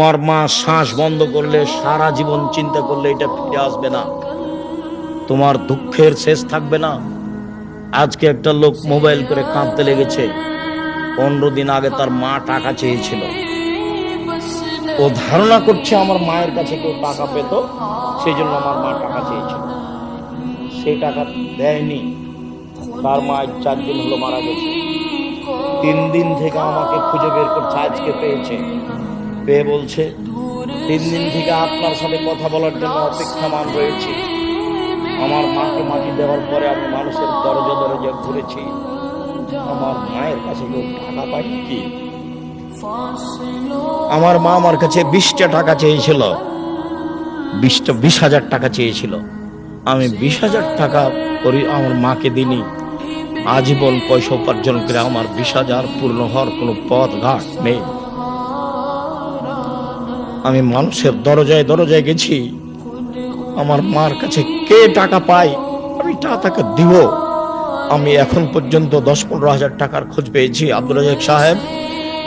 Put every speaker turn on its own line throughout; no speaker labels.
তোমার মা শ্বাস বন্ধ করলে সারা জীবন চিন্তা করলে এটা ফিরে আসবে না, তোমার দুঃখের শেষ থাকবে না। আজকে একটা লোক মোবাইল করে কাঁদতে লেগেছে, 15 দিন আগে তার মা টাকা চেয়েছিল। ও ধারণা করছে আমার মায়ের কাছে কেউ টাকা পেত, সেই জন্য আমার মা টাকা চেয়েছিল। সেই টাকা দেয়নি, তার মা 4 দিন হলো মারা গেছে। 3 দিন থেকে আমাকে খুঁজে বের করছে, আজকে পেয়েছে। পেয়ে বলছে 3 দিন থেকে আপনার সাথে কথা বলার জন্য অপেক্ষামান রয়েছে। আমার মাকে মাটি দেওয়ার পরে আমি মানুষের দরজা দরজা ঘুরেছি, আমার মায়ের কাছে কেউ টাকা পায় কি? আমার মা আমার কাছে 20টা টাকা চেয়েছিল, 20,000 টাকা চেয়েছিল। আমি 20,000 টাকা করি আমার মাকে দিনি। আজীবন পয়সা উপার্জন করে আমার 20,000 পূর্ণ হওয়ার কোনো পথ ঘাট নেই। আমি মানুষের দরজায় দরজায় গেছি, আমার মার কাছে কে টাকা পায় আমি টাকা দিব। আমি এখন পর্যন্ত 10-15 হাজার টাকার খোঁজ পেয়েছি। আব্দুল রাজাক সাহেব,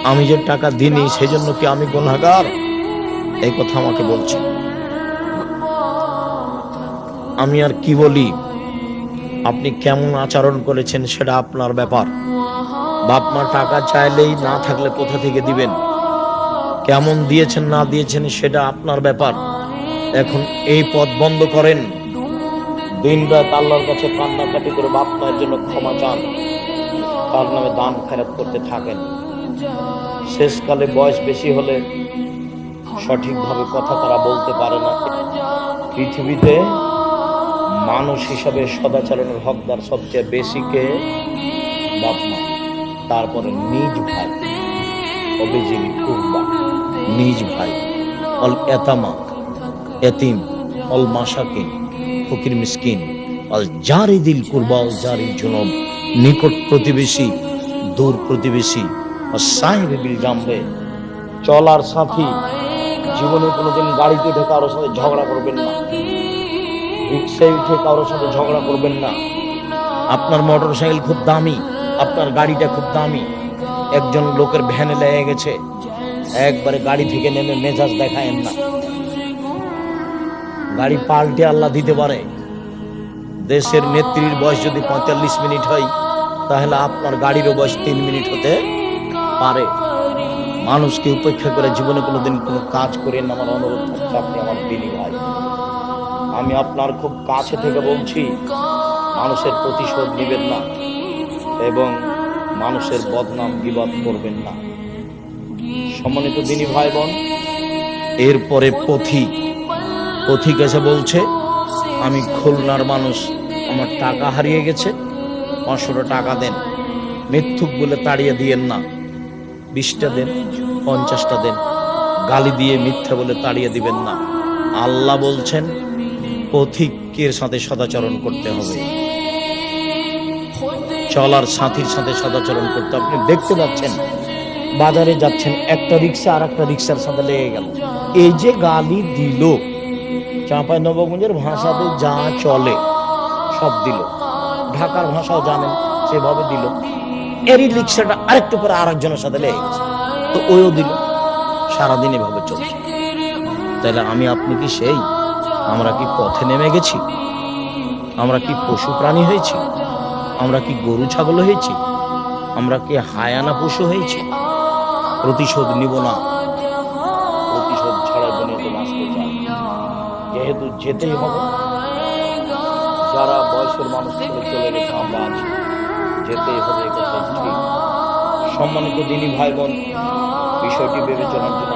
আমি যে টাকা দিইনি সেজন্য কি আমি গুনাহগার? এই কথা আমাকে বলছে। আমি আর কি বলি? আপনি কেমন আচরণ করেছেন সেটা আপনার ব্যাপার। বাপ মা টাকা চাইলেই না থাকলে কোথা থেকে দিবেন? কেমন দিয়েছেন না দিয়েছেন সেটা আপনার ব্যাপার। এখন এই পথ বন্ধ করেন, দিন রাত আল্লাহর কাছে কান্নাকাটি করে বাপ মায়ের জন্য ক্ষমা চান, তার নামে দান খেরাত করতে থাকেন। শেষকালে বয়স বেশি হলে সঠিকভাবে কথা তারা বলতে পারে না। পৃথিবীতে মানুষ হিসাবে সদাচরণের হকদার সবচেয়ে বেশি কে? বাপ মা, তারপরে নিজ ভাই, অবিজিল কুরবা, নিজ ভাই, অল এতামা, এতিম, অল মাসাকিন, ফকির মিসকিন, অল জারি দিল কুরবা, অল জারি জুনুব, নিকট প্রতিবেশী, দূর প্রতিবেশী, সাহিব বিল জামবে, চলার সাথী। জীবনে কোনোদিন গাড়িতে উঠে কারোর সাথে ঝগড়া করবেন না, রিক্সায় উঠে কারোর সাথে ঝগড়া করবেন না। আপনার মোটর সাইকেল খুব দামি, আপনার গাড়িটা খুব দামি, একজন লোকের ভ্যানে লেগে গেছে, একবারে গাড়ি থেকে নেমে মেজাজ দেখায়েন না। গাড়ি পাল্টে আল্লাহ দিতে পারে। দেশের নেত্রীর বয়স যদি 45 মিনিট হয়, তাহলে আপনার গাড়িরও বয়স 3 মিনিট হতে পারে। মানুষকে উপেক্ষা করে জীবনে কোনোদিন কোনো কাজ করেন না। আমার অনুরোধ থাকছে, আপনি আমার দিনী ভাই, আমি আপনার খুব কাছে থেকে বলছি, মানুষের প্রতিশোধ নেবেন না এবং মানুষের বদনাম গীবত করবেন না। সম্মানিত দিনী ভাই বোন, এরপরে পথিক এসে বলছে, আমি খুলনার মানুষ, আমার টাকা হারিয়ে গেছে, 500 টাকা দেন। মিথ্যুক বলে তাড়িয়ে দিয়েন না, 20টা দেন, 50টা দেন। গালি দিয়ে মিথ্যা বলে তাড়িয়ে দিবেন না। আল্লাহ বলছেন পথিকের সাথে সদাচরণ করতে হবে, চলার সাথীর সাথে সদাচরণ করতে। আপনি দেখতে পাচ্ছেন বাজারে যাচ্ছেন, একটা রিক্সা আর একটা রিক্সার সাথে লেগে গেল। এই যে গালি দিল, চাঁপাইনবাবগঞ্জের ভাষাতে যা চলে সব দিল, ঢাকার ভাষাও জানেন সেভাবে দিল। এরই রিক্সাটা আরেকটু পরে আরেকজনের সাথে লেগে গেছে, তো ওইও দিল। সারাদিন এভাবে চলছে। তাহলে আমি আপনি কি সেই? আমরা কি পথে নেমে গেছি? আমরা কি পশু প্রাণী হয়েছি? আমরা কি গরু ছাগল হয়েছি? আমরা কি হায়ানা পশু হয়েছি? প্রতিশোধ নিব না, প্রতিশোধ ছাড়া দুনিয়াতে বাঁচতে চাই। যেহেতু যেতেই হবে, যারা বয়সের মানুষ ছেড়ে চলে গেছে, আমরা আছি, যেতেই হবে, এটা ঠিক। সম্মানিত দিনী ভাই বোন, বিষয়টি বিবেচনার জন্য